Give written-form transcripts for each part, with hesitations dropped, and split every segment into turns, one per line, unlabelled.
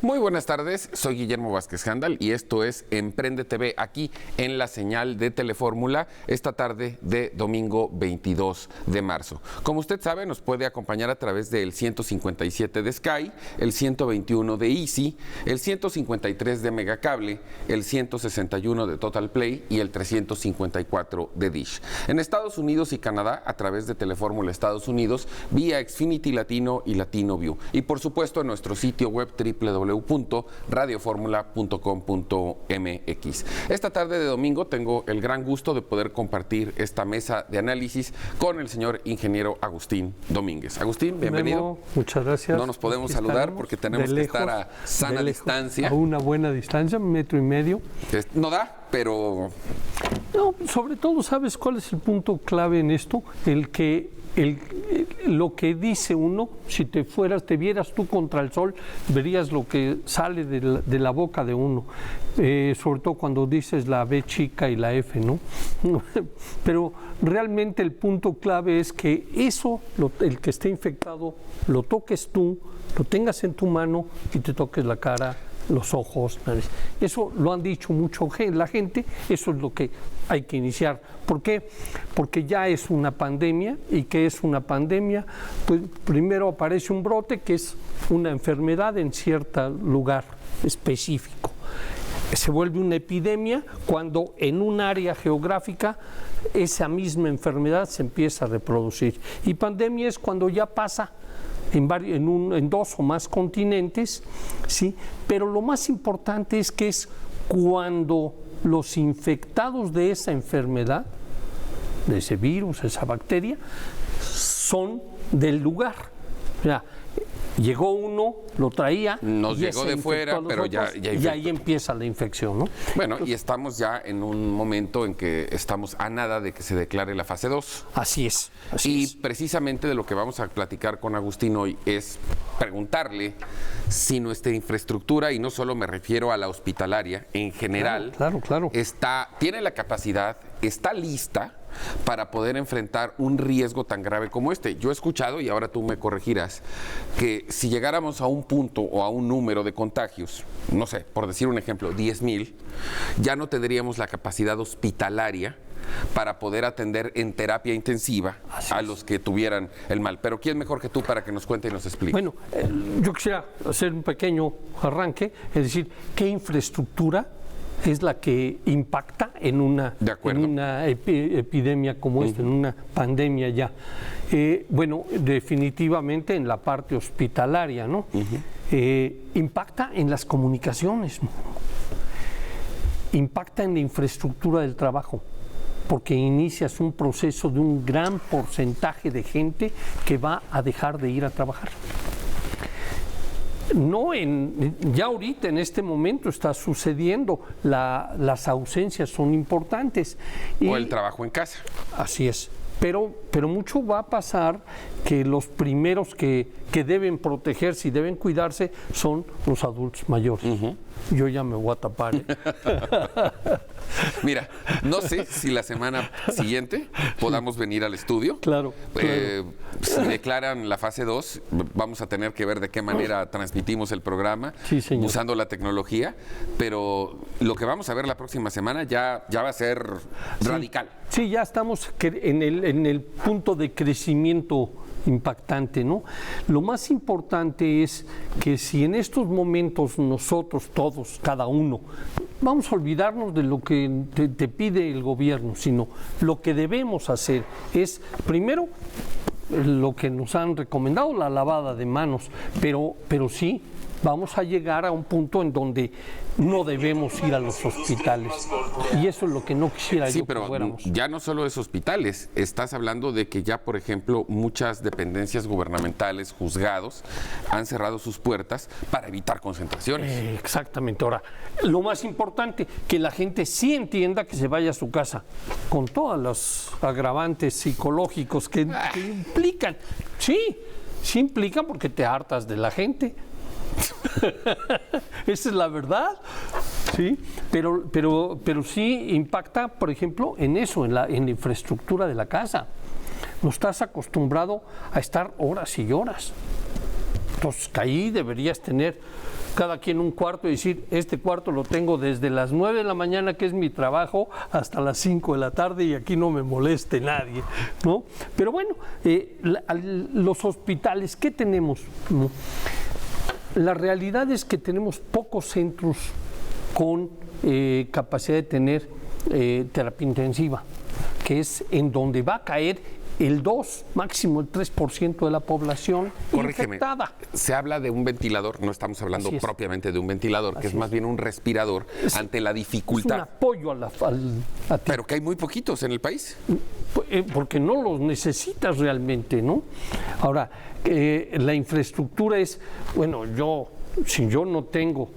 Muy buenas tardes, soy Guillermo Vázquez Handal y esto es Emprende TV, aquí en la señal de Telefórmula, esta tarde de domingo 22 de marzo. Como usted sabe, nos puede acompañar a través del 157 de Sky, el 121 de Easy, el 153 de Megacable, el 161 de Total Play y el 354 de Dish. En Estados Unidos y Canadá, a través de Telefórmula Estados Unidos, vía Xfinity Latino y Latino View. Y por supuesto en nuestro sitio web www.radioformula.com.mx. Esta tarde de domingo tengo el gran gusto de poder compartir esta mesa de análisis con el señor ingeniero Agustín Domínguez. Agustín, bienvenido.
Memo, muchas gracias.
No nos podemos saludar porque tenemos que estar a sana distancia.
A una buena distancia, 1,5 metros.
No da, pero...
No, sobre todo, ¿sabes cuál es el punto clave en esto? Lo que dice uno, si te vieras tú contra el sol, verías lo que sale de la boca de uno, sobre todo cuando dices la B chica y la F, ¿no? Pero realmente el punto clave es que eso, el que esté infectado, lo toques tú, lo tengas en tu mano y te toques la cara, los ojos, eso lo han dicho mucho la gente, eso es lo que hay que iniciar. ¿Por qué? Porque ya es una pandemia. ¿Y qué es una pandemia? Pues primero aparece un brote que es una enfermedad en cierto lugar específico. Se vuelve una epidemia cuando en un área geográfica esa misma enfermedad se empieza a reproducir. Y pandemia es cuando ya pasa en 2 o más continentes, ¿sí? Pero lo más importante es que es cuando los infectados de esa enfermedad, de ese virus, esa bacteria, son del lugar. O sea, llegó uno, lo traía,
nos llegó de fuera, pero ya
y ahí empieza la infección, ¿no?
Bueno, entonces, y estamos ya en un momento en que estamos a nada de que se declare la fase 2.
Así es.
Precisamente de lo que vamos a platicar con Agustín hoy es preguntarle si nuestra infraestructura, y no solo me refiero a la hospitalaria, en general,
claro.
tiene la capacidad, está lista para poder enfrentar un riesgo tan grave como este. Yo he escuchado, y ahora tú me corregirás, que si llegáramos a un punto o a un número de contagios, no sé, por decir un ejemplo, 10,000, ya no tendríamos la capacidad hospitalaria para poder atender en terapia intensiva a los que tuvieran el mal. Pero ¿quién mejor que tú para que nos cuente y nos explique?
Bueno, yo quisiera hacer un pequeño arranque, es decir, ¿qué infraestructura es la que impacta en una epidemia como esta, en una pandemia ya? Bueno, definitivamente en la parte hospitalaria, ¿no? Impacta en las comunicaciones, impacta en la infraestructura del trabajo, porque inicias un proceso de un gran porcentaje de gente que va a dejar de ir a trabajar. Ya ahorita en este momento está sucediendo, las ausencias son importantes.
O el trabajo en casa.
Así es. Pero mucho va a pasar que los primeros que deben protegerse y deben cuidarse son los adultos mayores. Yo ya me voy a tapar.
Mira, no sé si la semana siguiente podamos venir al estudio.
Claro.
Si declaran la fase 2, vamos a tener que ver de qué manera transmitimos el programa, usando la tecnología, pero lo que vamos a ver la próxima semana ya va a ser radical.
Sí, ya estamos en el punto de crecimiento impactante, ¿no? Lo más importante es que si en estos momentos nosotros todos, cada uno, vamos a olvidarnos de lo que te pide el gobierno, sino lo que debemos hacer es, primero, lo que nos han recomendado, la lavada de manos, pero sí, vamos a llegar a un punto en donde no debemos ir a los hospitales. Y eso es lo que no quisiera yo que fuéramos.
Sí, pero ya no solo es hospitales. Estás hablando de que ya, por ejemplo, muchas dependencias gubernamentales, juzgados, han cerrado sus puertas para evitar concentraciones.
Exactamente. Ahora, lo más importante, que la gente sí entienda que se vaya a su casa, con todos los agravantes psicológicos que implican. Sí implican porque te hartas de la gente. Esa es la verdad, sí, pero sí impacta, por ejemplo, en eso, en la infraestructura de la casa. No estás acostumbrado a estar horas y horas. Entonces, ahí deberías tener cada quien un cuarto y decir, este cuarto lo tengo desde las 9 de la mañana, que es mi trabajo, hasta las 5 de la tarde y aquí no me moleste nadie, ¿no? Pero bueno, los hospitales, ¿qué tenemos? ¿No? La realidad es que tenemos pocos centros con capacidad de tener terapia intensiva, que es en donde va a caer el 2, máximo el 3% de la población infectada.
Se habla de un ventilador, no estamos hablando propiamente de un ventilador, que es más bien un respirador ante la dificultad.
Es un apoyo a ti.
Pero que hay muy poquitos en el país.
Porque no los necesitas realmente, ¿no? Ahora, la infraestructura es, bueno, si yo no tengo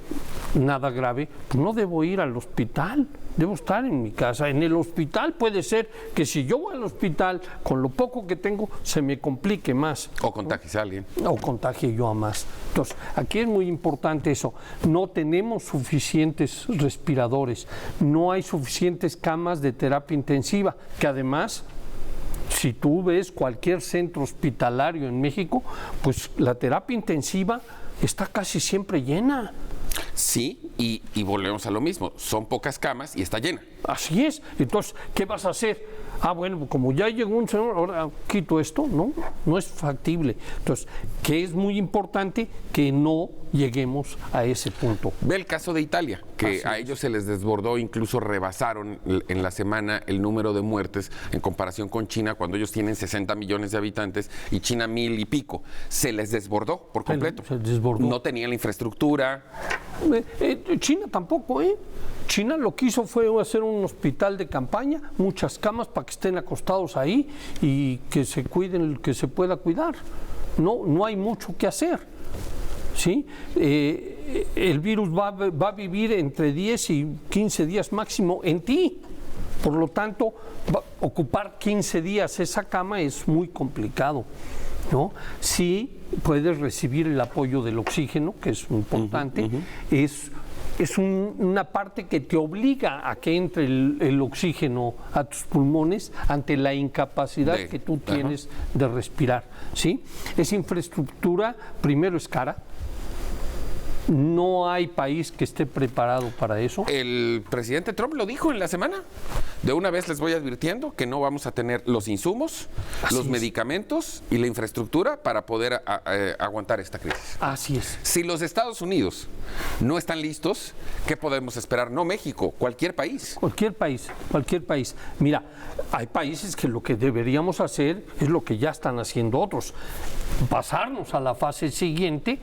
nada grave, pues no debo ir al hospital, debo estar en mi casa. En el hospital puede ser que si yo voy al hospital, con lo poco que tengo, se me complique más.
O contagies a alguien.
O contagie yo a más. Entonces, aquí es muy importante eso. No tenemos suficientes respiradores, no hay suficientes camas de terapia intensiva, que además, si tú ves cualquier centro hospitalario en México, pues la terapia intensiva está casi siempre llena.
Sí, y volvemos a lo mismo, son pocas camas y está llena.
Así es. Entonces, ¿qué vas a hacer? Bueno, como ya llegó un señor, ahora quito esto. No es factible. Entonces, que es muy importante que no lleguemos a ese punto.
Ve el caso de Italia, que a ellos se les desbordó, incluso rebasaron en la semana el número de muertes en comparación con China, cuando ellos tienen 60 millones de habitantes y China 1000 y pico. Se les desbordó por completo.
Se desbordó.
No tenían la infraestructura.
China tampoco, China lo que hizo fue hacer un hospital de campaña, muchas camas para que estén acostados ahí y que se cuiden, que se pueda cuidar. No hay mucho que hacer. ¿Sí? El virus va a vivir entre 10 y 15 días máximo en ti. Por lo tanto, ocupar 15 días esa cama es muy complicado, ¿no? Sí puedes recibir el apoyo del oxígeno, que es importante, es una parte que te obliga a que entre el oxígeno a tus pulmones ante la incapacidad que tú tienes de respirar, ¿sí? Esa infraestructura, primero, es cara. No hay país que esté preparado para eso.
El presidente Trump lo dijo en la semana. De una vez les voy advirtiendo que no vamos a tener los insumos, los medicamentos y la infraestructura para poder aguantar esta crisis.
Así es.
Si los Estados Unidos no están listos, ¿qué podemos esperar? No México, cualquier país.
Cualquier país. Mira, hay países que lo que deberíamos hacer es lo que ya están haciendo otros. Pasarnos a la fase siguiente,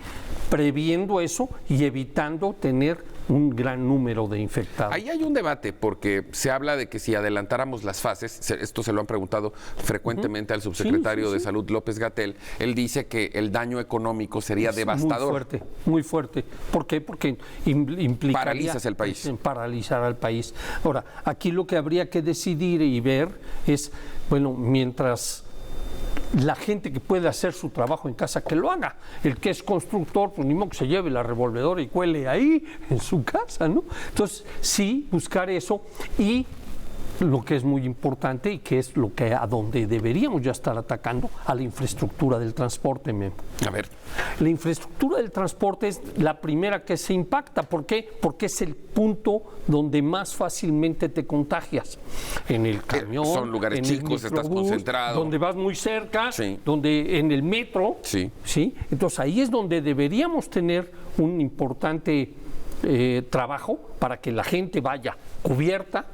previendo eso y evitando tener un gran número de infectados.
Ahí hay un debate, porque se habla de que si adelantáramos las fases, esto se lo han preguntado frecuentemente al subsecretario de Salud, López-Gatell, él dice que el daño económico sería devastador.
Muy fuerte. ¿Por qué? Porque implicaría...
Paralizas el país.
Paralizar al país. Ahora, aquí lo que habría que decidir y ver es, bueno, mientras... la gente que puede hacer su trabajo en casa, que lo haga. El que es constructor, pues ni modo que se lleve la revolvedora y cuele ahí en su casa, ¿no? Entonces, sí, buscar eso y lo que es muy importante y que es lo que a donde deberíamos ya estar atacando, a la infraestructura del transporte, Memo.
A ver.
La infraestructura del transporte es la primera que se impacta. ¿Por qué? Porque es el punto donde más fácilmente te contagias. En el camión,
son lugares chicos, estás concentrado.
Donde vas muy cerca, donde en el metro.
Sí.
Entonces ahí es donde deberíamos tener un importante trabajo para que la gente vaya cubierta,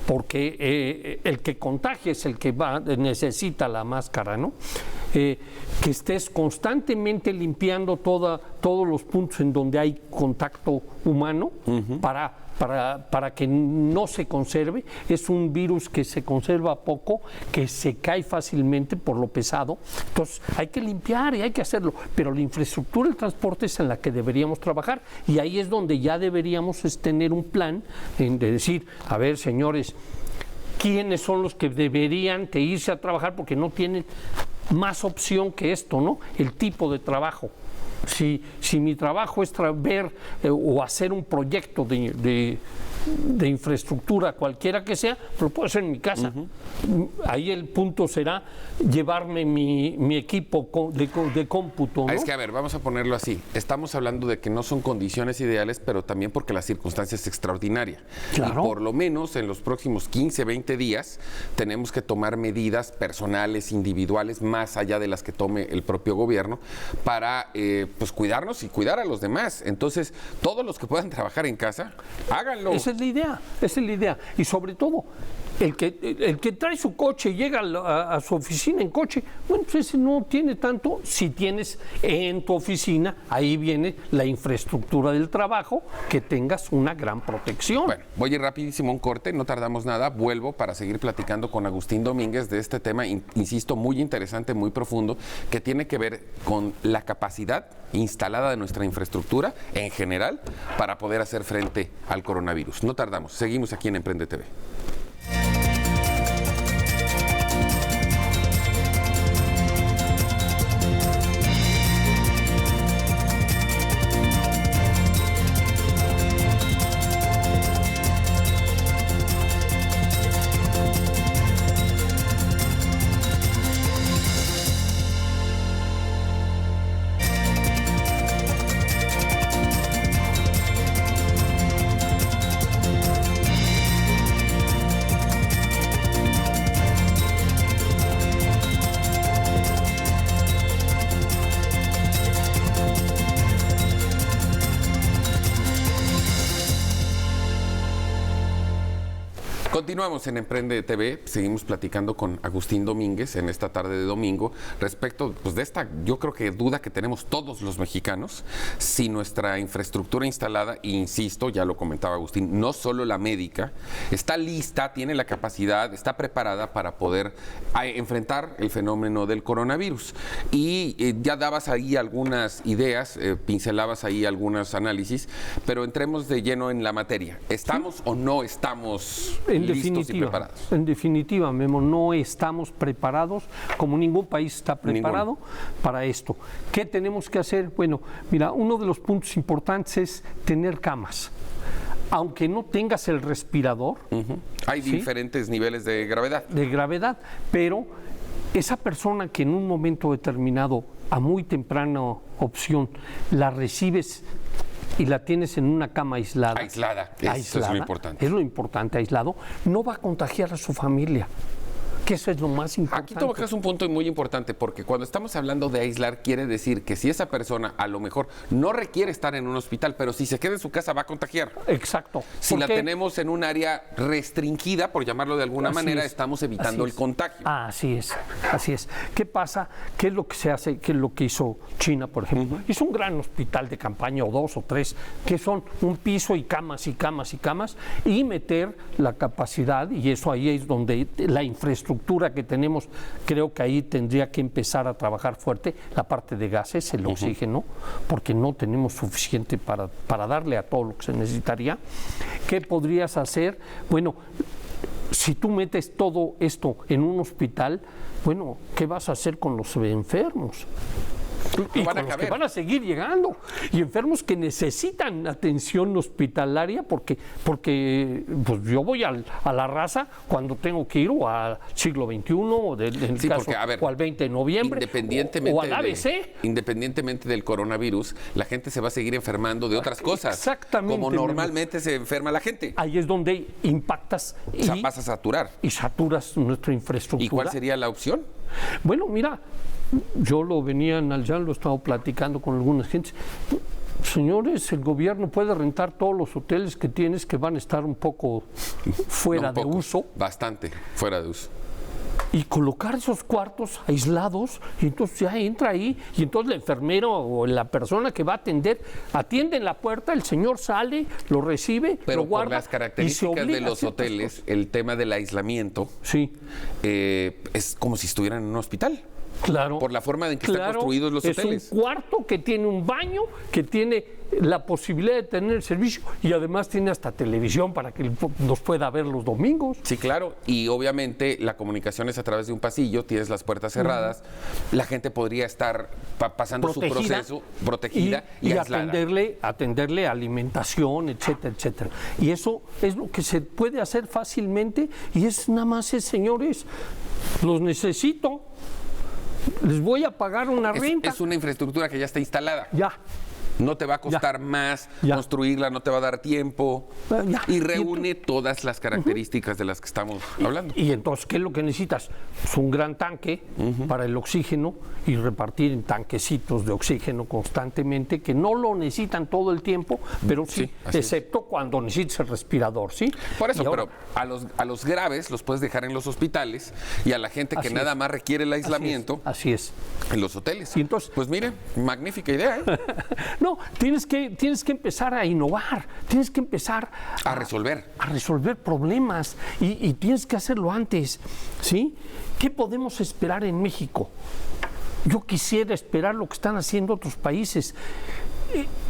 porque el que contagia es el que necesita la máscara, ¿no? Que estés constantemente limpiando todos los puntos en donde hay contacto humano para que no se conserve. Es un virus que se conserva poco, que se cae fácilmente por lo pesado. Entonces hay que limpiar y hay que hacerlo, pero la infraestructura del transporte es en la que deberíamos trabajar, y ahí es donde ya deberíamos tener un plan de decir, a ver, señores, ¿quiénes son los que deberían de irse a trabajar porque no tienen más opción que esto, ¿no? El tipo de trabajo. Si mi trabajo es ver o hacer un proyecto de de infraestructura, cualquiera que sea, pero puede ser en mi casa. Ahí el punto será llevarme mi equipo de cómputo, ¿no?
Es que, a ver, vamos a ponerlo así. Estamos hablando de que no son condiciones ideales, pero también porque la circunstancia es extraordinaria.
Claro.
Y por lo menos en los próximos 15, 20 días tenemos que tomar medidas personales, individuales, más allá de las que tome el propio gobierno, para pues cuidarnos y cuidar a los demás. Entonces, todos los que puedan trabajar en casa, háganlo.
Esa es la idea. Y sobre todo, el que trae su coche y llega a su oficina en coche, bueno, pues ese no tiene tanto. Si tienes en tu oficina, ahí viene la infraestructura del trabajo, que tengas una gran protección.
Bueno, voy a ir rapidísimo a un corte, no tardamos nada, vuelvo para seguir platicando con Agustín Domínguez de este tema, insisto, muy interesante, muy profundo, que tiene que ver con la capacidad instalada de nuestra infraestructura en general para poder hacer frente al coronavirus. No tardamos, seguimos aquí en Emprende TV. Continuamos en Emprende TV, seguimos platicando con Agustín Domínguez en esta tarde de domingo respecto pues, de esta, yo creo que duda que tenemos todos los mexicanos, si nuestra infraestructura instalada, e insisto, ya lo comentaba Agustín, no solo la médica, está lista, tiene la capacidad, está preparada para poder enfrentar el fenómeno del coronavirus. Y ya dabas ahí algunas ideas, pincelabas ahí algunos análisis, pero entremos de lleno en la materia. ¿Estamos o no estamos listos y preparados?
En definitiva, Memo, no estamos preparados, como ningún país está preparado para esto. ¿Qué tenemos que hacer? Bueno, mira, uno de los puntos importantes es tener camas. Aunque no tengas el respirador.
Hay diferentes niveles de gravedad.
De gravedad, pero esa persona que en un momento determinado, a muy temprana opción, la recibes y la tienes en una cama aislada.
Eso es lo importante.
Es lo importante, aislado, no va a contagiar a su familia. Que eso es lo más importante.
Aquí tocas un punto muy importante, porque cuando estamos hablando de aislar, quiere decir que si esa persona a lo mejor no requiere estar en un hospital, pero si se queda en su casa va a contagiar.
Exacto.
Si la tenemos en un área restringida, por llamarlo de alguna manera, estamos evitando el contagio.
Así es. ¿Qué pasa? ¿Qué es lo que se hace? ¿Qué es lo que hizo China, por ejemplo? Hizo un gran hospital de campaña, o 2 o 3, que son un piso y camas y camas y camas, y meter la capacidad, y eso ahí es donde la infraestructura que tenemos, creo que ahí tendría que empezar a trabajar fuerte la parte de gases, el oxígeno, porque no tenemos suficiente para darle a todo lo que se necesitaría. ¿Qué podrías hacer? Bueno, si tú metes todo esto en un hospital, bueno, ¿qué vas a hacer con los enfermos? Y con los que van a seguir llegando, y enfermos que necesitan atención hospitalaria, porque pues yo voy a la raza cuando tengo que ir o al siglo XXI o o al 20 de noviembre o al ABC.
Independientemente del coronavirus, la gente se va a seguir enfermando de otras cosas.
Exactamente.
Como normalmente se enferma la gente.
Ahí es donde impactas
vas a saturar.
Y saturas nuestra infraestructura.
¿Y cuál sería la opción?
Bueno, mira, yo lo venía analizando, lo he estado platicando con algunas gentes. Señores, el gobierno puede rentar todos los hoteles que tienes que van a estar un poco fuera de uso.
Bastante fuera de uso.
Y colocar esos cuartos aislados, y entonces ya entra ahí, y entonces la enfermera o la persona que va a atender, atiende en la puerta, el señor sale, lo recibe,
pero
lo guarda.
Por las características de los hoteles, el tema del aislamiento es como si estuvieran en un hospital.
Claro.
Por la forma en que están construidos los hoteles.
Es un cuarto que tiene un baño, que tiene la posibilidad de tener el servicio y además tiene hasta televisión para que nos pueda ver los domingos.
Sí, claro. Y obviamente la comunicación es a través de un pasillo, tienes las puertas cerradas, la gente podría estar pasando
protegida,
su proceso protegida y aislada.
atenderle alimentación, etcétera, etcétera. Y eso es lo que se puede hacer fácilmente y es nada más, señores, los necesito. Les voy a pagar una renta.
Es una infraestructura que ya está instalada.
Ya.
No te va a costar más construirla, no te va a dar tiempo. Y reúne todas las características de las que estamos hablando.
Y entonces, ¿qué es lo que necesitas? Pues un gran tanque para el oxígeno y repartir en tanquecitos de oxígeno constantemente, que no lo necesitan todo el tiempo, pero sí excepto cuando necesites el respirador, ¿sí?
Por eso, pero a los graves los puedes dejar en los hospitales y a la gente que nada más requiere el aislamiento,
así es,
en los hoteles.
Y entonces,
pues mire, magnífica idea, ¿eh?
No, tienes que empezar a innovar, tienes que empezar
a resolver
problemas y tienes que hacerlo antes, ¿sí? ¿Qué podemos esperar en México? Yo quisiera esperar lo que están haciendo otros países,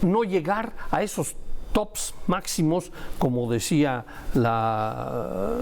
no llegar a esos tops máximos, como decía la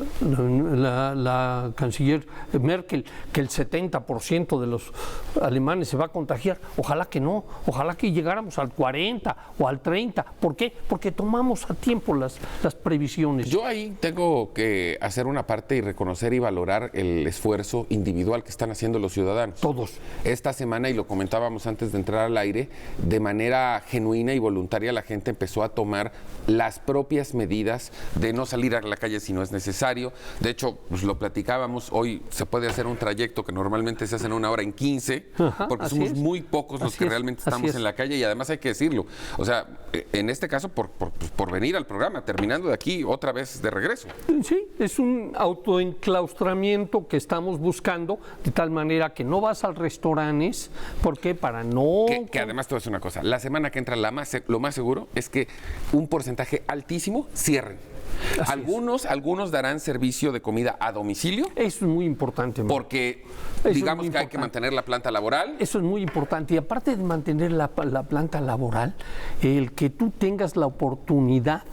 canciller Merkel, que el 70% de los alemanes se va a contagiar. Ojalá que no, ojalá que llegáramos al 40 o al 30. ¿Por qué? Porque tomamos a tiempo las previsiones.
Yo ahí tengo que hacer una parte y reconocer y valorar el esfuerzo individual que están haciendo los ciudadanos.
Todos.
Esta semana, y lo comentábamos antes de entrar al aire, de manera genuina y voluntaria la gente empezó a tomar las propias medidas de no salir a la calle si no es necesario. De hecho, pues lo platicábamos, hoy se puede hacer un trayecto que normalmente se hace en 1 hora en 15, porque somos muy pocos los que realmente estamos en la calle, y además hay que decirlo. O sea, en este caso, por venir al programa, terminando de aquí, otra vez de regreso.
Sí, es un autoenclaustramiento que estamos buscando, de tal manera que no vas a restaurantes, porque para no...
Que además te voy a decir una cosa, la semana que entra lo más seguro es que un porcentaje altísimo cierren. Algunos darán servicio de comida a domicilio.
Eso es muy importante.
Porque digamos que hay que mantener la planta laboral.
Eso es muy importante. Y aparte de mantener la planta laboral, el que tú tengas la oportunidad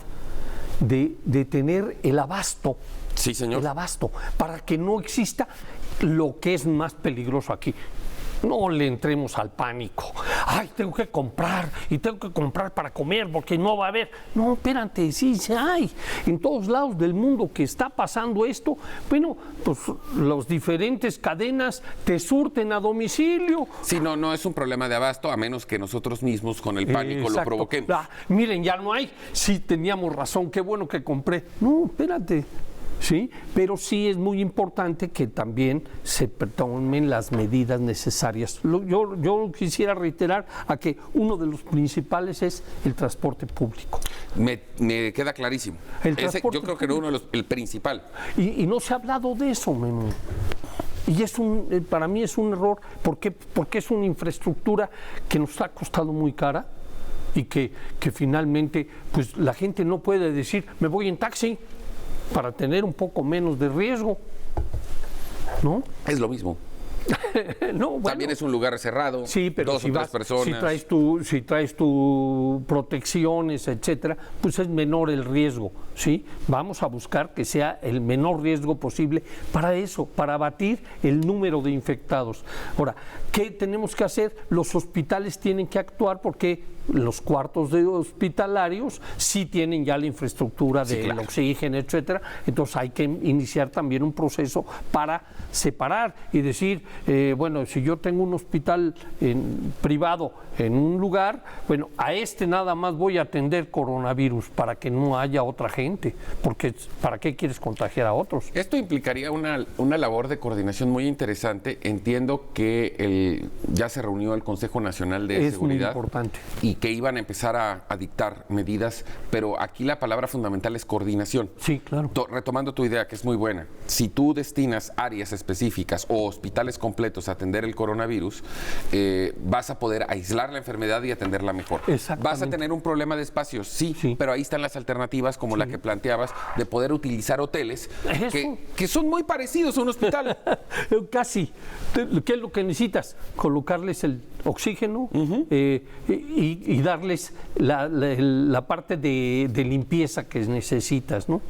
de tener el abasto.
Sí, señor.
El abasto, para que no exista lo que es más peligroso aquí. No le entremos al pánico. Ay, tengo que comprar y tengo que comprar para comer porque no va a haber. No, espérate, sí hay. En todos lados del mundo que está pasando esto, bueno, pues las diferentes cadenas te surten a domicilio.
Sí, no es un problema de abasto, a menos que nosotros mismos con el pánico lo provoquemos.
Miren, ya no hay. Sí, teníamos razón, qué bueno que compré. No, espérate. Sí, pero sí es muy importante que también se tomen las medidas necesarias. Yo quisiera reiterar a que uno de los principales es el transporte público.
Me queda clarísimo. Yo creo que era el principal.
Y no se ha hablado de eso, Memo. Y para mí es un error, porque es una infraestructura que nos ha costado muy cara y que finalmente pues la gente no puede decir, me voy en taxi, para tener un poco menos de riesgo, ¿no?
Es lo mismo.
No, bueno,
también es un lugar cerrado,
sí, pero
2 o 3 personas.
Si traes tu protecciones, etcétera, pues es menor el riesgo, ¿sí? Vamos a buscar que sea el menor riesgo posible para eso, para abatir el número de infectados. Ahora, ¿qué tenemos que hacer? Los hospitales tienen que actuar porque los cuartos de hospitalarios sí tienen ya la infraestructura del oxígeno, etcétera. Entonces hay que iniciar también un proceso para separar y decir, bueno, si yo tengo un hospital privado en un lugar, bueno, a nada más voy a atender coronavirus para que no haya otra gente, porque ¿para qué quieres contagiar a otros?
Esto implicaría una labor de coordinación muy interesante. Entiendo que ya se reunió el Consejo Nacional de Seguridad.
Es muy importante.
Y que iban a empezar a dictar medidas, pero aquí la palabra fundamental es coordinación.
Sí, claro.
Retomando tu idea, que es muy buena, si tú destinas áreas específicas o hospitales completos a atender el coronavirus, vas a poder aislar la enfermedad y atenderla mejor.
Exactamente.
Vas a tener un problema de espacios, sí, pero ahí están las alternativas como la que que planteabas de poder utilizar hoteles que son muy parecidos a un hospital.
Casi. ¿Qué es lo que necesitas? Colocarles el oxígeno y darles la parte de limpieza que necesitas, ¿no?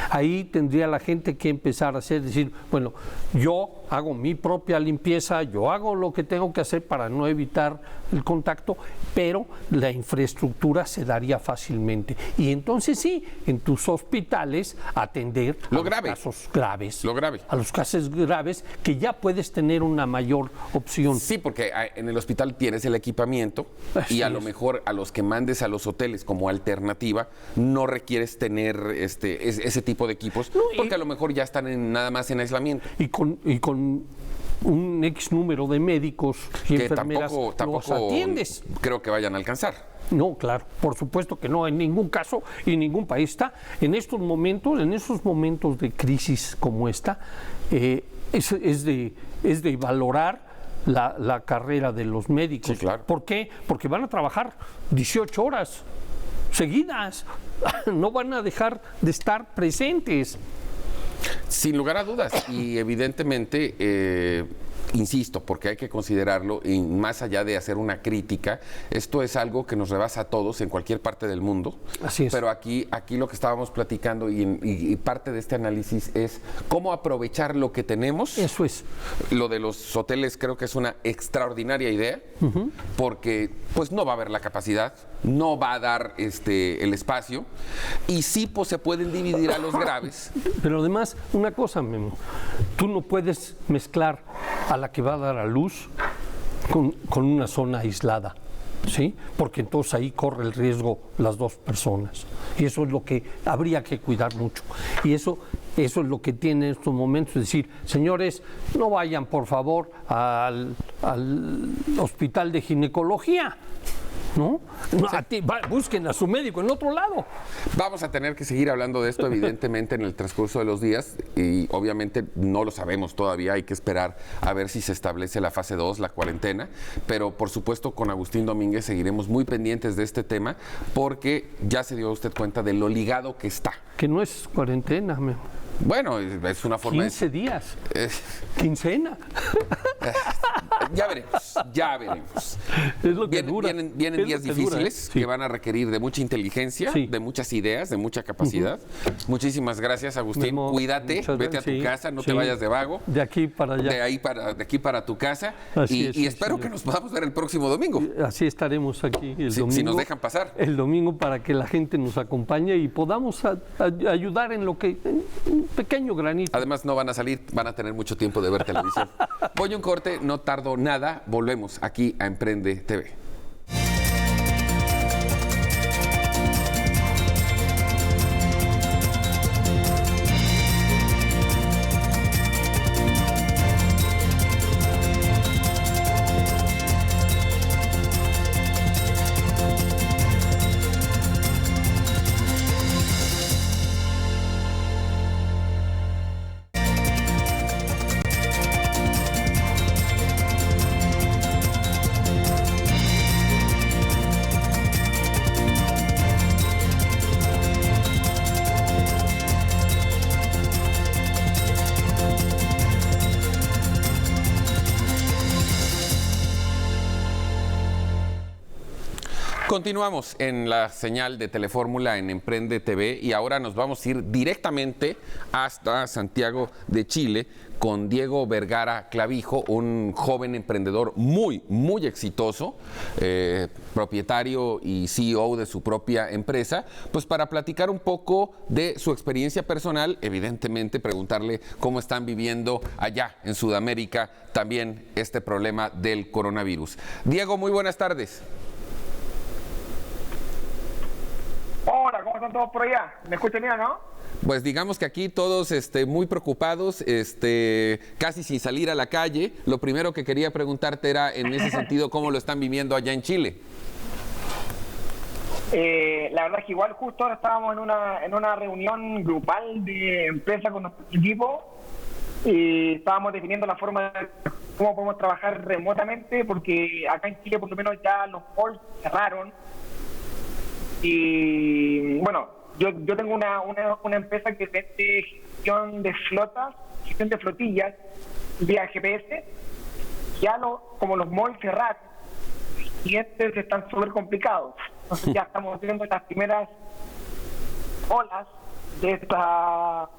Ahí tendría la gente que empezar a decir, bueno, yo hago mi propia limpieza, yo hago lo que tengo que hacer para no evitar el contacto, pero la infraestructura se daría fácilmente. Y entonces sí, en tus hospitales atender a los casos graves.
Lo grave.
A los casos graves que ya puedes tener una mayor opción.
Sí, porque en el hospital tienes el equipamiento y a lo mejor a los que mandes a los hoteles como alternativa no requieres tener ese tipo de equipos porque a lo mejor ya están nada más en aislamiento.
Y con un X número de médicos y
que
enfermeras los atiendes.
Creo que vayan a alcanzar.
No, claro, por supuesto que no, en ningún caso y ningún país está. En esos momentos de crisis como esta, es de valorar la carrera de los médicos.
Sí, claro.
¿Por qué? Porque van a trabajar 18 horas seguidas, no van a dejar de estar presentes.
Sin lugar a dudas, y evidentemente, insisto, porque hay que considerarlo, y más allá de hacer una crítica, esto es algo que nos rebasa a todos en cualquier parte del mundo.
Así es.
Pero aquí lo que estábamos platicando y parte de este análisis es cómo aprovechar lo que tenemos.
Eso es.
Lo de los hoteles creo que es una extraordinaria idea, porque pues no va a haber la capacidad, no va a dar el espacio, y sí pues se pueden dividir a los graves.
Pero además, una cosa, Memo, tú no puedes mezclar a la que va a dar a luz con una zona aislada, ¿sí? Porque entonces ahí corre el riesgo las dos personas. Y eso es lo que habría que cuidar mucho. Y eso es lo que tiene en estos momentos, es decir, señores, no vayan por favor al hospital de ginecología. ¿No? Busquen a su médico en otro lado.
Vamos a tener que seguir hablando de esto, evidentemente, en el transcurso de los días, y obviamente no lo sabemos todavía, hay que esperar a ver si se establece la fase 2, la cuarentena, pero por supuesto con Agustín Domínguez seguiremos muy pendientes de este tema, porque ya se dio usted cuenta de lo ligado que está.
Que no es cuarentena,
Bueno, es una forma
15 días. Quincena.
Ya veremos.
Es lo que dura.
Vienen días difíciles que van a requerir de mucha inteligencia, de muchas ideas, de mucha capacidad. Muchísimas gracias, Agustín. Cuídate, vete a tu casa, no te vayas de vago.
De aquí para allá.
De aquí para tu casa.
Y
espero que nos podamos ver el próximo domingo.
Así estaremos aquí el domingo.
Si nos dejan pasar.
El domingo, para que la gente nos acompañe y podamos ayudar en lo que... un pequeño granito.
Además no van a salir, van a tener mucho tiempo de ver televisión. Voy a un corte, no tardo nada, volvemos aquí a Emprende TV. Continuamos en la señal de Telefórmula en Emprende TV y ahora nos vamos a ir directamente hasta Santiago de Chile con Diego Vergara Clavijo, un joven emprendedor muy exitoso, propietario y CEO de su propia empresa, pues para platicar un poco de su experiencia personal, evidentemente preguntarle cómo están viviendo allá en Sudamérica también este problema del coronavirus. Diego, muy buenas tardes.
Hola, ¿cómo están todos por allá? ¿Me escuchan bien, no?
Pues digamos que aquí todos muy preocupados, casi sin salir a la calle. Lo primero que quería preguntarte era, en ese sentido, ¿cómo lo están viviendo allá en Chile?
La verdad es que igual justo ahora estábamos en una reunión grupal de empresa con nuestro equipo y estábamos definiendo la forma de cómo podemos trabajar remotamente, porque acá en Chile por lo menos ya los malls cerraron. Y bueno, yo tengo una empresa que vende gestión de flotas, gestión de flotillas vía GPS. Ya como los malls cerraron, los clientes están súper complicados. Entonces ya estamos viendo las primeras olas de esta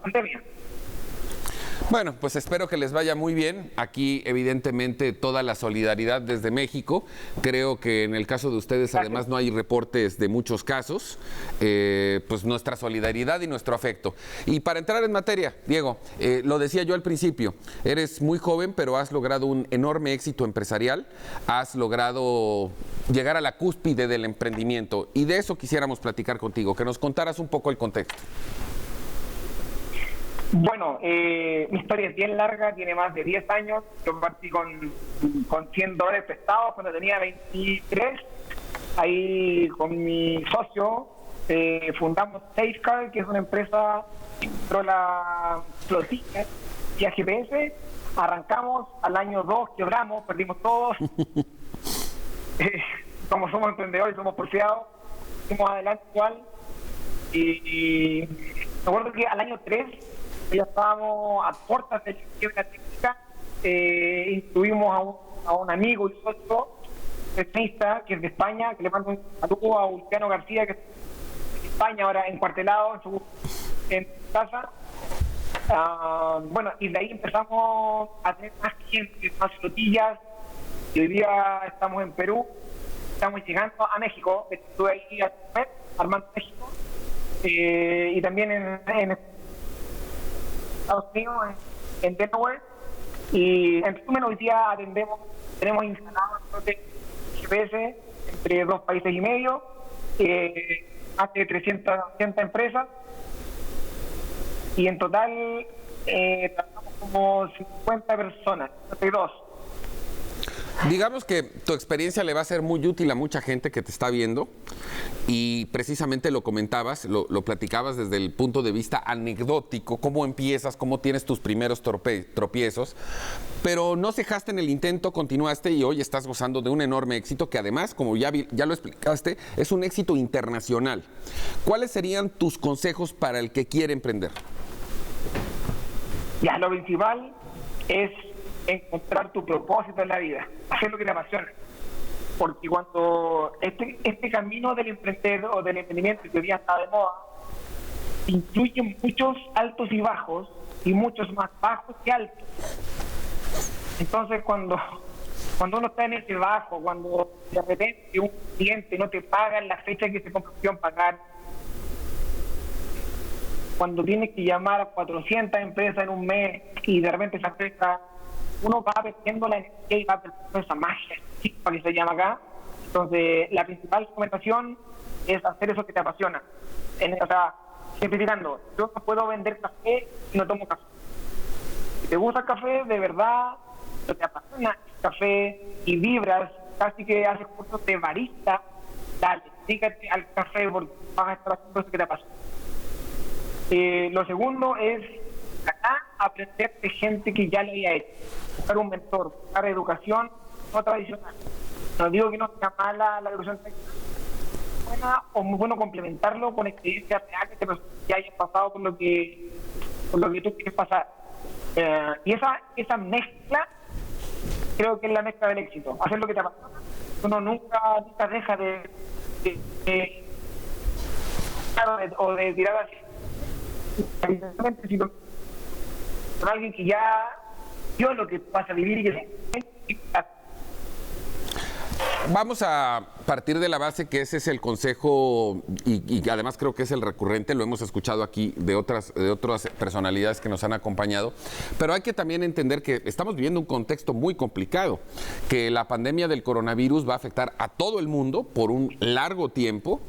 pandemia.
Bueno, pues espero que les vaya muy bien. Aquí, evidentemente, toda la solidaridad desde México. Creo que en el caso de ustedes, además, no hay reportes de muchos casos. Pues nuestra solidaridad y nuestro afecto. Y para entrar en materia, Diego, lo decía yo al principio, eres muy joven, pero has logrado un enorme éxito empresarial. Has logrado llegar a la cúspide del emprendimiento. Y de eso quisiéramos platicar contigo, que nos contaras un poco el contexto.
Bueno, mi historia es bien larga, tiene más de 10 años. Yo partí con $100 prestados cuando tenía 23. Ahí con mi socio fundamos Safecar, que es una empresa que controla flotillas y GPS. Arrancamos, al año 2 quebramos, perdimos todos. Como somos emprendedores, somos porfiados, fuimos adelante igual. Y me acuerdo que al año 3 ya estábamos a puertas de la quiebra técnica. Instruimos a un amigo y socio defensa que es de España, que le mando un saludo a Ulpiano García, que es de España, ahora encuartelado en su casa. Bueno, y de ahí empezamos a tener más clientes, más flotillas, y hoy día estamos en Perú, estamos llegando a México. Estuve ahí a armando México, y también en Estados Unidos, en Delaware. Y en resumen, hoy día tenemos instalado el GPS entre 2 países y medio, más de 300 empresas, y en total trabajamos como 50 personas, 52.
Digamos que tu experiencia le va a ser muy útil a mucha gente que te está viendo, y precisamente lo comentabas, lo platicabas desde el punto de vista anecdótico, cómo empiezas, cómo tienes tus primeros tropiezos, pero no cejaste en el intento, continuaste y hoy estás gozando de un enorme éxito que además, como ya lo explicaste, es un éxito internacional. ¿Cuáles serían tus consejos para el que quiere emprender?
Ya, lo principal es encontrar tu propósito en la vida, hacer lo que te apasiona, porque cuando este camino del emprender o del emprendimiento que hoy día está de moda incluye muchos altos y bajos, y muchos más bajos que altos. Entonces cuando uno está en ese bajo, cuando de repente un cliente no te paga en la fecha que se comprometió en pagar, cuando tienes que llamar a 400 empresas en un mes y de repente esa empresa, uno va perdiendo la energía y va perdiendo esa magia chispa que se llama acá. Entonces, la principal recomendación es hacer eso que te apasiona. O sea, simplificando, yo no puedo vender café si no tomo café. Si te gusta el café, de verdad, si te apasiona el café y vibras, casi que haces cursos de barista, dale, dedícate al café porque vas a estar haciendo eso que te apasiona. Lo segundo es acá aprender de gente que ya lo haya hecho, buscar un mentor, buscar educación no tradicional. No digo que no sea mala la educación técnica, buena o muy bueno complementarlo con experiencias reales de personas que hayan pasado por lo que tú quieres pasar. Y esa mezcla creo que es la mezcla del éxito, hacer lo que te apasiona. Uno nunca deja de tirar así. Si con alguien que ya vio lo que vas a vivir y que
Vamos a partir de la base que ese es el consejo y además creo que es el recurrente, lo hemos escuchado aquí de otras personalidades que nos han acompañado, pero hay que también entender que estamos viviendo un contexto muy complicado, que la pandemia del coronavirus va a afectar a todo el mundo por un largo tiempo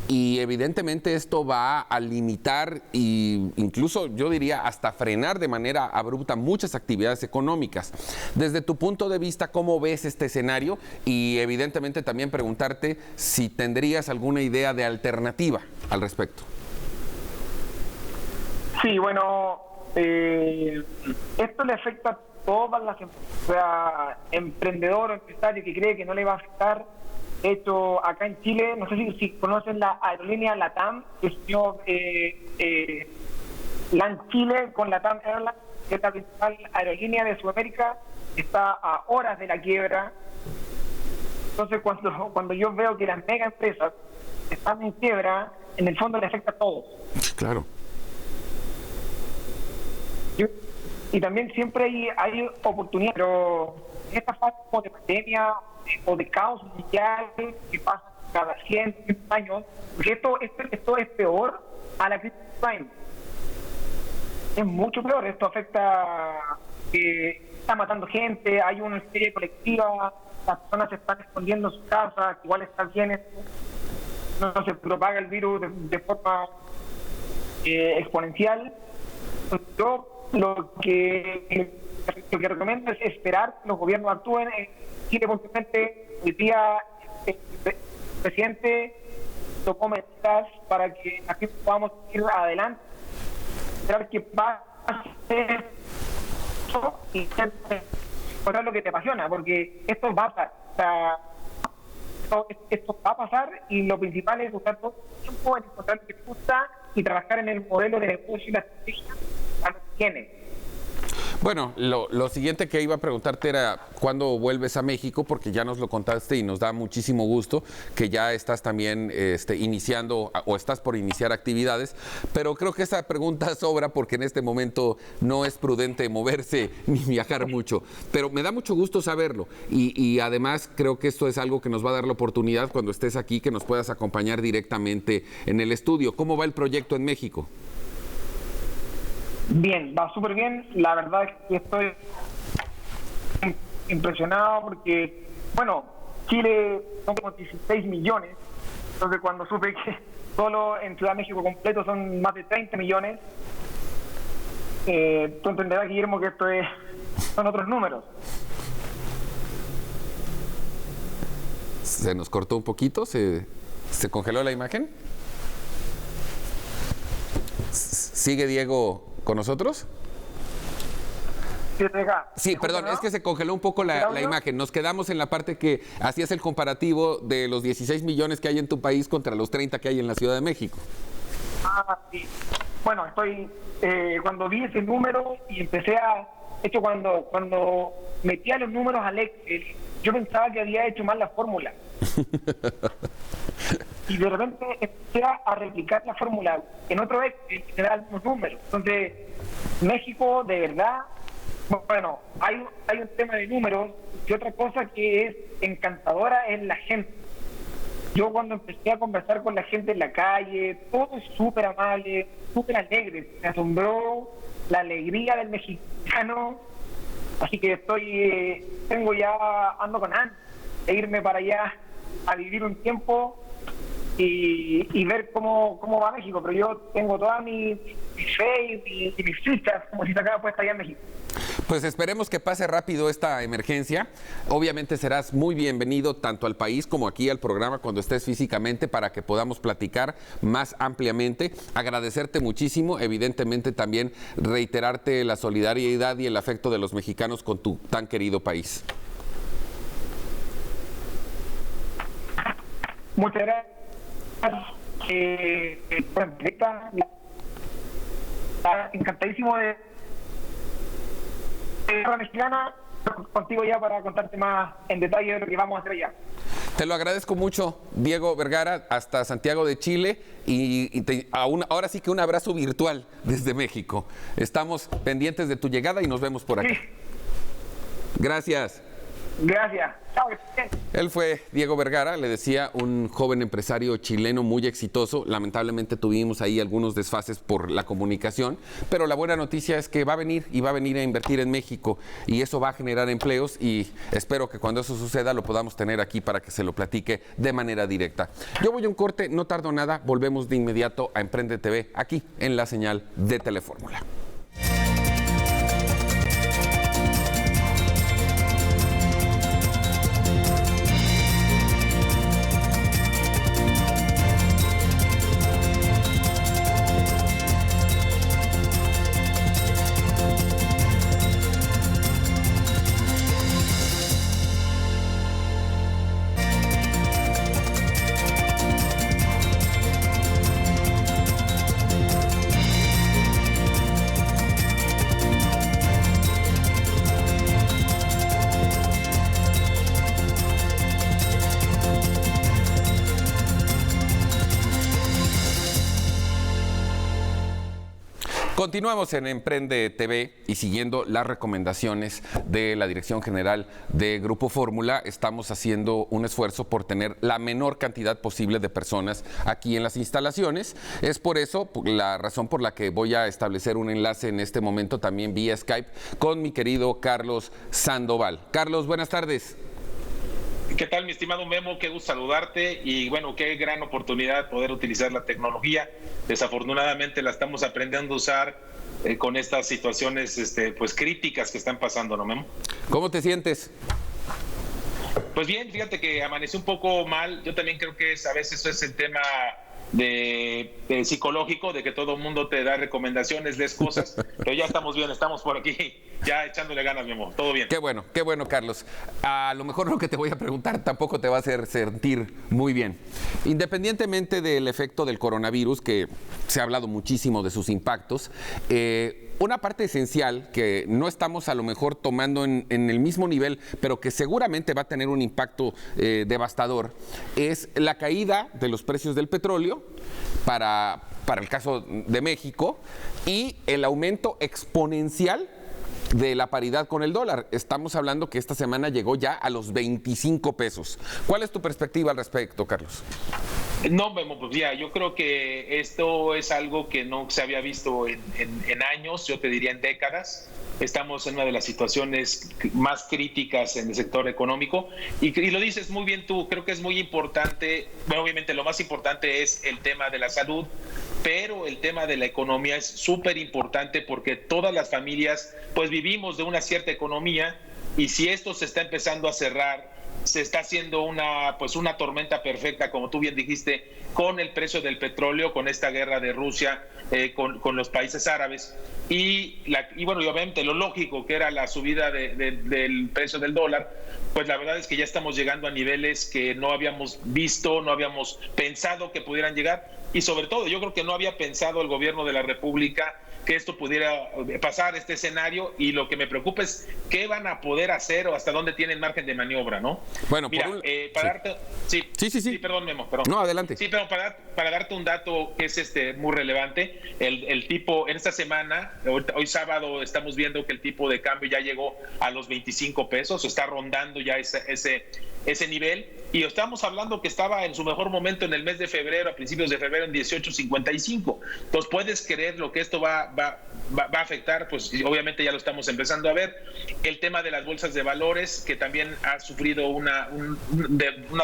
y evidentemente esto va a limitar e incluso yo diría hasta frenar de manera abrupta muchas actividades económicas. Desde tu punto de vista, ¿cómo ves este escenario? Y evidentemente también preguntarte si tendrías alguna idea de alternativa al respecto.
Sí, bueno, esto le afecta a todas las empresas. O sea, emprendedor o empresario que cree que no le va a afectar, De hecho, acá en Chile, no sé si conocen la aerolínea LATAM, que es LAN Chile con LATAM Airlines, que es la principal aerolínea de Sudamérica, está a horas de la quiebra. Entonces, cuando yo veo que las mega empresas están en quiebra, en el fondo le afecta a todos.
Claro.
Y también siempre hay oportunidades, pero en esta fase como de pandemia o de caos mundial que pasa cada 100 años, porque esto es peor a la crisis prime. Es mucho peor, esto afecta, está matando gente, hay una histeria colectiva, las personas se están escondiendo en sus casas, igual está bien, no se propaga el virus de forma exponencial. Yo lo que recomiendo es esperar que los gobiernos actúen. Chile, posiblemente, el día el presidente tomó medidas para que aquí podamos ir adelante, esperar que pase y encontrar lo que te apasiona, porque esto va a pasar. O sea, esto va a pasar y lo principal es usar todo el tiempo en encontrar lo que te gusta y trabajar en el modelo de negocio y la estrategia que tiene.
Bueno, lo siguiente que iba a preguntarte era ¿cuándo vuelves a México? Porque ya nos lo contaste y nos da muchísimo gusto que ya estás también iniciando o estás por iniciar actividades, pero creo que esa pregunta sobra porque en este momento no es prudente moverse ni viajar mucho, pero me da mucho gusto saberlo y además creo que esto es algo que nos va a dar la oportunidad cuando estés aquí que nos puedas acompañar directamente en el estudio. ¿Cómo va el proyecto en México?
Bien, va súper bien. La verdad es que estoy impresionado porque, bueno, Chile son como 16 millones. Entonces, cuando supe que solo en Ciudad de México completo son más de 30 millones, tú entenderás, Guillermo, que son otros números.
Se nos cortó un poquito, se congeló la imagen. ¿Sigue Diego con nosotros? Sí, perdón, es que se congeló un poco la imagen. Nos quedamos en la parte que hacías el comparativo de los 16 millones que hay en tu país contra los 30 que hay en la Ciudad de México.
Sí. Bueno, cuando vi ese número y empecé cuando metía los números al Excel, yo pensaba que había hecho mal la fórmula. Y de repente empecé a replicar la fórmula en otro Excel y me da los números. Entonces, México, de verdad, bueno, hay un tema de números y otra cosa que es encantadora es la gente. Yo cuando empecé a conversar con la gente en la calle, todo es súper amable, súper alegre. Me asombró la alegría del mexicano. Así que ando con ansias de irme para allá a vivir un tiempo y ver cómo va México, pero yo tengo toda mi fe y mis fichas como si sacara puesta allá en México.
Pues esperemos que pase rápido esta emergencia. Obviamente serás muy bienvenido tanto al país como aquí al programa cuando estés físicamente para que podamos platicar más ampliamente. Agradecerte muchísimo, evidentemente también reiterarte la solidaridad y el afecto de los mexicanos con tu tan querido país.
Muchas gracias. Encantadísimo de la mexicana, contigo ya para contarte más en detalle de lo que vamos a hacer allá.
Te lo agradezco mucho, Diego Vergara, hasta Santiago de Chile ahora sí que un abrazo virtual desde México. Estamos pendientes de tu llegada y nos vemos por acá. Sí. Gracias.
Gracias. Chao.
Él fue Diego Vergara, le decía, un joven empresario chileno muy exitoso. Lamentablemente tuvimos ahí algunos desfases por la comunicación, pero la buena noticia es que va a venir a invertir en México y eso va a generar empleos y espero que cuando eso suceda lo podamos tener aquí para que se lo platique de manera directa. Yo voy a un corte, no tardo nada, volvemos de inmediato a Emprende TV, aquí en la señal de Telefórmula. Continuamos en Emprende TV y siguiendo las recomendaciones de la Dirección General de Grupo Fórmula, estamos haciendo un esfuerzo por tener la menor cantidad posible de personas aquí en las instalaciones. Es por eso la razón por la que voy a establecer un enlace en este momento también vía Skype con mi querido Carlos Sandoval. Carlos, buenas tardes.
¿Qué tal, mi estimado Memo? Qué gusto saludarte y bueno, qué gran oportunidad poder utilizar la tecnología. Desafortunadamente la estamos aprendiendo a usar con estas situaciones pues críticas que están pasando, ¿no, Memo?
¿Cómo te sientes?
Pues bien, fíjate que amanecí un poco mal. Yo también creo que a veces eso es el tema de psicológico, de que todo el mundo te da recomendaciones, lees cosas, pero ya estamos bien, estamos por aquí, ya echándole ganas, Memo, todo bien.
Qué bueno, Carlos. A lo mejor lo que te voy a preguntar tampoco te va a hacer sentir muy bien. Independientemente del efecto del coronavirus, que se ha hablado muchísimo de sus impactos, una parte esencial que no estamos a lo mejor tomando en el mismo nivel, pero que seguramente va a tener un impacto devastador, es la caída de los precios del petróleo para el caso de México y el aumento exponencial de la paridad con el dólar. Estamos hablando que esta semana llegó ya a los 25 pesos. ¿Cuál es tu perspectiva al respecto, Carlos?
No, Memo, pues ya, yo creo que esto es algo que no se había visto en años, yo te diría en décadas. Estamos en una de las situaciones más críticas en el sector económico y lo dices muy bien tú, creo que es muy importante, bueno, obviamente lo más importante es el tema de la salud, pero el tema de la economía es súper importante porque todas las familias pues vivimos de una cierta economía y si esto se está empezando a cerrar, se está haciendo una tormenta perfecta, como tú bien dijiste, con el precio del petróleo, con esta guerra de Rusia, con los países árabes. Y bueno, y obviamente lo lógico que era la subida del precio del dólar, pues la verdad es que ya estamos llegando a niveles que no habíamos visto, no habíamos pensado que pudieran llegar. Y sobre todo, yo creo que no había pensado el gobierno de la República que esto pudiera pasar, este escenario, y lo que me preocupa es qué van a poder hacer o hasta dónde tienen margen de maniobra, ¿no?
Bueno,
mira, para
sí.
darte... Sí, perdón, Memo, perdón.
No, adelante.
Sí, pero para darte un dato que es muy relevante, el tipo, en esta semana, hoy sábado, estamos viendo que el tipo de cambio ya llegó a los 25 pesos, está rondando ya ese nivel, y estamos hablando que estaba en su mejor momento en el mes de febrero, a principios de febrero, en 18.55. Entonces, puedes creer lo que esto va a afectar, pues obviamente ya lo estamos empezando a ver. El tema de las bolsas de valores, que también ha sufrido una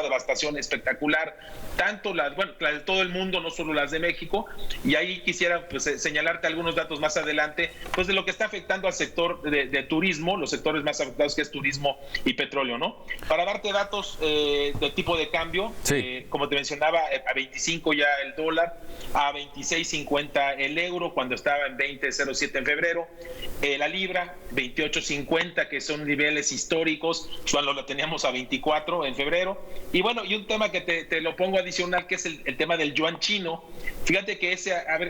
devastación espectacular, tanto las de todo el mundo, no solo las de México, y ahí quisiera pues señalarte algunos datos más adelante, pues de lo que está afectando al sector de turismo, los sectores más afectados que es turismo y petróleo, ¿no? Para darte datos de tipo de cambio,
sí.
Como te mencionaba, a 25 ya el dólar, a 26.50 el euro cuando estaba en 20.07 en febrero, la libra 28.50, que son niveles históricos cuando la teníamos a 24 en febrero. Y bueno, y un tema que te lo pongo adicional, que es el tema del yuan chino. Fíjate que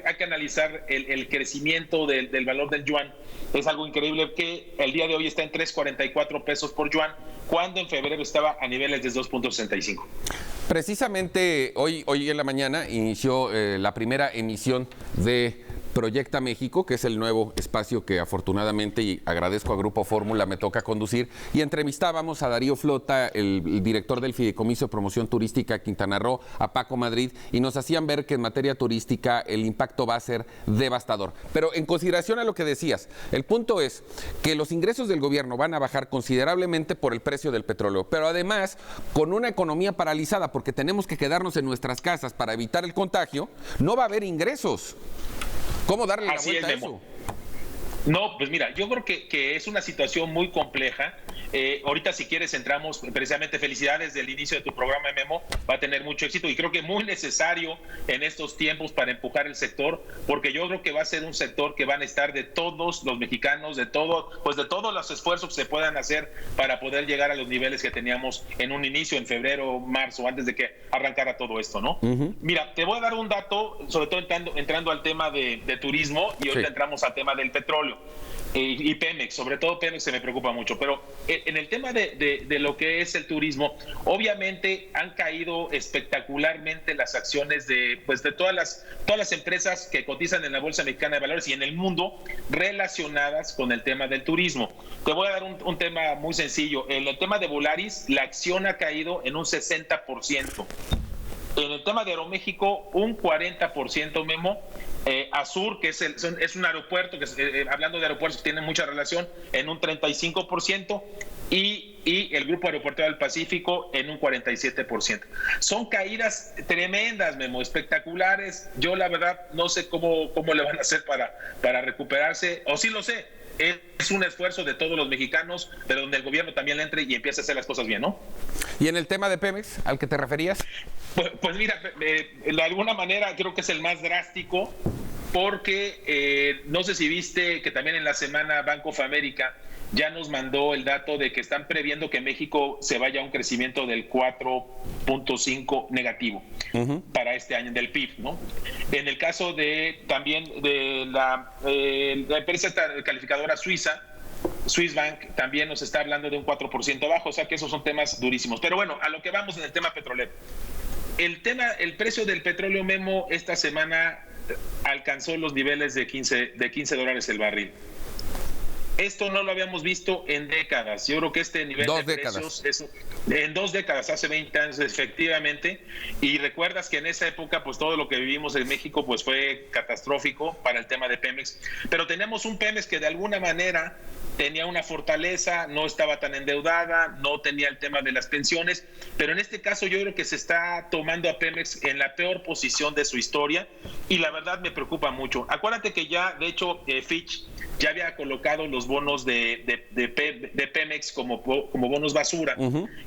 hay que analizar el crecimiento del valor del yuan. Es algo increíble que el día de hoy está en 3.44 pesos por yuan, cuando en febrero estaba a niveles de 2.65.
Precisamente hoy en la mañana inició la primera emisión de Proyecta México, que es el nuevo espacio que afortunadamente, y agradezco a Grupo Fórmula, me toca conducir, y entrevistábamos a Darío Flota, el director del Fideicomiso de Promoción Turística Quintana Roo, a Paco Madrid, y nos hacían ver que en materia turística el impacto va a ser devastador. Pero en consideración a lo que decías, el punto es que los ingresos del gobierno van a bajar considerablemente por el precio del petróleo, pero además con una economía paralizada, porque tenemos que quedarnos en nuestras casas para evitar el contagio, no va a haber ingresos. ¿Cómo darle la vuelta a eso?
No, pues mira, yo creo que es una situación muy compleja. Ahorita, si quieres, entramos precisamente. Felicidades del inicio de tu programa, Memo. Va a tener mucho éxito y creo que muy necesario en estos tiempos para empujar el sector, porque yo creo que va a ser un sector que van a estar de todos los mexicanos, de todos los esfuerzos que se puedan hacer para poder llegar a los niveles que teníamos en un inicio, en febrero, marzo, antes de que arrancara todo esto, ¿no? Uh-huh. Mira, te voy a dar un dato, sobre todo entrando al tema de turismo, y ahorita entramos al tema del petróleo. y Pemex, sobre todo Pemex se me preocupa mucho, pero en el tema de lo que es el turismo, obviamente han caído espectacularmente las acciones de todas las empresas que cotizan en la Bolsa Mexicana de Valores y en el mundo relacionadas con el tema del turismo. Te voy a dar un tema muy sencillo. En el tema de Volaris, la acción ha caído en un 60%. En el tema de Aeroméxico, un 40%, Memo. Azur, que es un aeropuerto, que hablando de aeropuertos que tienen mucha relación, en un 35%, y el Grupo Aeroportuario del Pacífico en un 47%. Son caídas tremendas, Memo, espectaculares. Yo la verdad no sé cómo le van a hacer para recuperarse, o sí lo sé. Es un esfuerzo de todos los mexicanos, pero donde el gobierno también le entre y empiece a hacer las cosas bien, ¿no?
¿Y en el tema de Pemex, al que te referías?
Pues mira, de alguna manera creo que es el más drástico, porque no sé si viste que también en la semana Bank of America ya nos mandó el dato de que están previendo que México se vaya a un crecimiento del 4.5 negativo para este año del PIB, ¿no? En el caso también de la empresa calificadora suiza, Swiss Bank, también nos está hablando de un 4% bajo, o sea que esos son temas durísimos. Pero bueno, a lo que vamos en el tema petrolero. El precio del petróleo, Memo, esta semana alcanzó los niveles de $15 el barril. Esto no lo habíamos visto en décadas. Yo creo que este nivel de precios es en 2 décadas, hace 20 años efectivamente. Y recuerdas que en esa época, pues todo lo que vivimos en México, pues fue catastrófico para el tema de Pemex. Pero teníamos un Pemex que de alguna manera tenía una fortaleza, no estaba tan endeudada, no tenía el tema de las pensiones, pero en este caso yo creo que se está tomando a Pemex en la peor posición de su historia y la verdad me preocupa mucho. Acuérdate que ya, de hecho, Fitch ya había colocado los bonos de Pemex como bonos basura,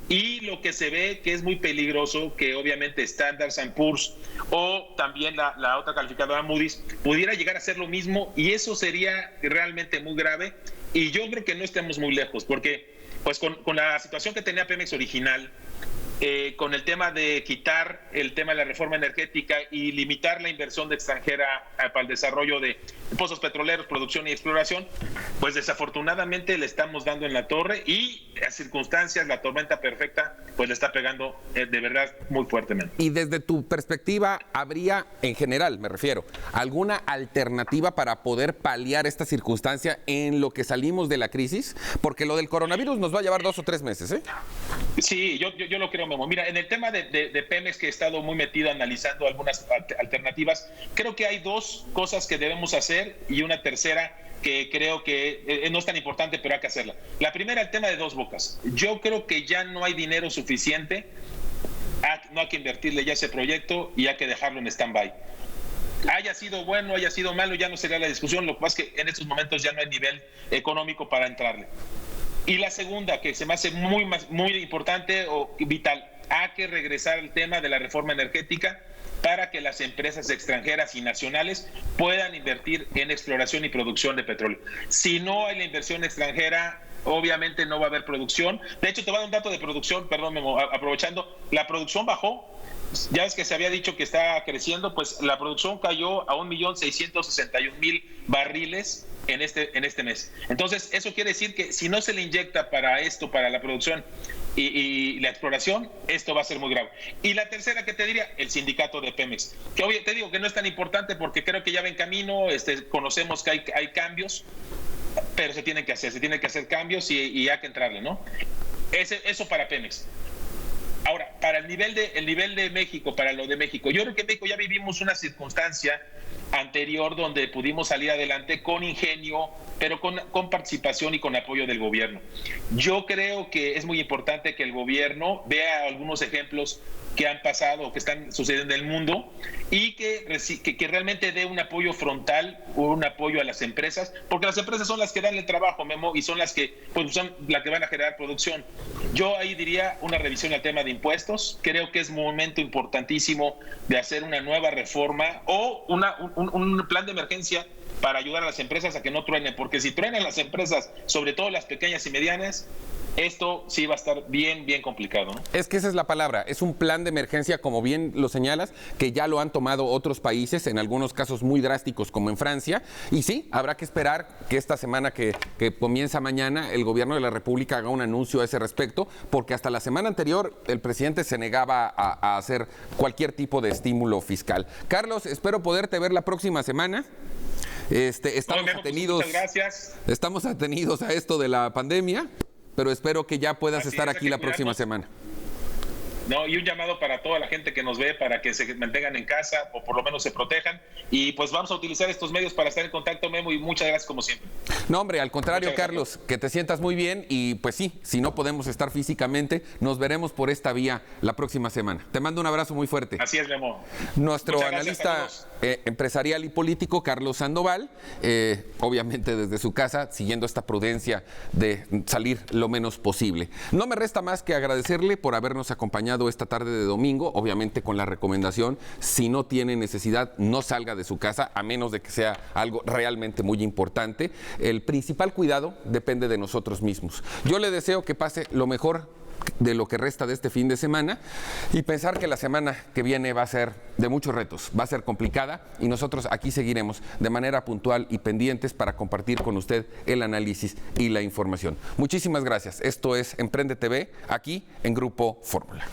y lo que se ve que es muy peligroso, que obviamente Standard & Poor's o también la otra calificadora Moody's pudiera llegar a hacer lo mismo, y eso sería realmente muy grave. Y yo creo que no estemos muy lejos, porque pues con la situación que tenía Pemex original, con el tema de quitar el tema de la reforma energética y limitar la inversión de extranjera para el desarrollo de pozos petroleros, producción y exploración, pues desafortunadamente le estamos dando en la torre, y las circunstancias, la tormenta perfecta, pues le está pegando de verdad muy fuertemente.
Y desde tu perspectiva, ¿habría, en general me refiero, alguna alternativa para poder paliar esta circunstancia en lo que salimos de la crisis? Porque lo del coronavirus nos va a llevar 2 o 3 meses, ¿eh?
Sí, yo lo creo, Memo. Mira, en el tema de Pemex, que he estado muy metido analizando algunas alternativas, creo que hay 2 cosas que debemos hacer y una tercera que creo que no es tan importante, pero hay que hacerla. La primera, el tema de Dos Bocas. Yo creo que ya no hay dinero suficiente, no hay que invertirle ya ese proyecto y hay que dejarlo en stand-by. Haya sido bueno, haya sido malo, ya no sería la discusión. Lo que pasa es que en estos momentos ya no hay nivel económico para entrarle. Y la segunda, que se me hace muy importante o vital, hay que regresar al tema de la reforma energética para que las empresas extranjeras y nacionales puedan invertir en exploración y producción de petróleo. Si no hay la inversión extranjera, obviamente no va a haber producción. De hecho, te voy a dar un dato de producción, perdón, Memo, aprovechando. La producción bajó. Ya es que se había dicho que está creciendo, pues la producción cayó a 1.661.000 barriles en este mes. Entonces, eso quiere decir que si no se le inyecta para esto, para la producción y la exploración, esto va a ser muy grave. Y la tercera que te diría, el sindicato de Pemex, que hoy te digo que no es tan importante porque creo que ya va en camino, conocemos que hay cambios, pero se tienen que hacer cambios y hay que entrarle, ¿no? Eso para Pemex. Ahora, para el nivel de México, para lo de México, yo creo que en México ya vivimos una circunstancia anterior donde pudimos salir adelante con ingenio, pero con participación y con apoyo del gobierno. Yo creo que es muy importante que el gobierno vea algunos ejemplos que han pasado o que están sucediendo en el mundo y que realmente dé un apoyo frontal, un apoyo a las empresas, porque las empresas son las que dan el trabajo, Memo, y son las que son las que van a generar producción. Yo ahí diría una revisión al tema de impuestos. Creo que es un momento importantísimo de hacer una nueva reforma o un plan de emergencia para ayudar a las empresas a que no truenen, porque si truenan las empresas, sobre todo las pequeñas y medianas, esto sí va a estar bien complicado, ¿no?
Es que esa es la palabra, es un plan de emergencia, como bien lo señalas, que ya lo han tomado otros países, en algunos casos muy drásticos como en Francia, y sí, habrá que esperar que esta semana que comienza mañana el gobierno de la República haga un anuncio a ese respecto, porque hasta la semana anterior el presidente se negaba a hacer cualquier tipo de estímulo fiscal. Carlos, espero poderte ver la próxima semana.
Muchas gracias.
Estamos atenidos a esto de la pandemia, pero espero que ya puedas
Así
estar
es,
aquí
hay que
la próxima
cuidarnos.
semana.
No, y un llamado para toda la gente que nos ve para que se mantengan en casa o por lo menos se protejan. Y pues vamos a utilizar estos medios para estar en contacto, Memo, y muchas gracias como siempre.
No, hombre, al contrario,
Muchas
Carlos, que te sientas muy bien y pues sí, si no podemos estar físicamente, nos veremos por esta vía la próxima semana. Te mando un abrazo muy fuerte.
Así es, Memo.
Nuestro
Muchas gracias,
analista
saludos.
empresarial y político, Carlos Sandoval, obviamente desde su casa, siguiendo esta prudencia de salir lo menos posible. No me resta más que agradecerle por habernos acompañado esta tarde de domingo, obviamente con la recomendación, si no tiene necesidad, no salga de su casa, a menos de que sea algo realmente muy importante. El principal cuidado depende de nosotros mismos. Yo le deseo que pase lo mejor de lo que resta de este fin de semana y pensar que la semana que viene va a ser de muchos retos, va a ser complicada y nosotros aquí seguiremos de manera puntual y pendientes para compartir con usted el análisis y la información. Muchísimas gracias. Esto es Emprende TV, aquí en Grupo Fórmula.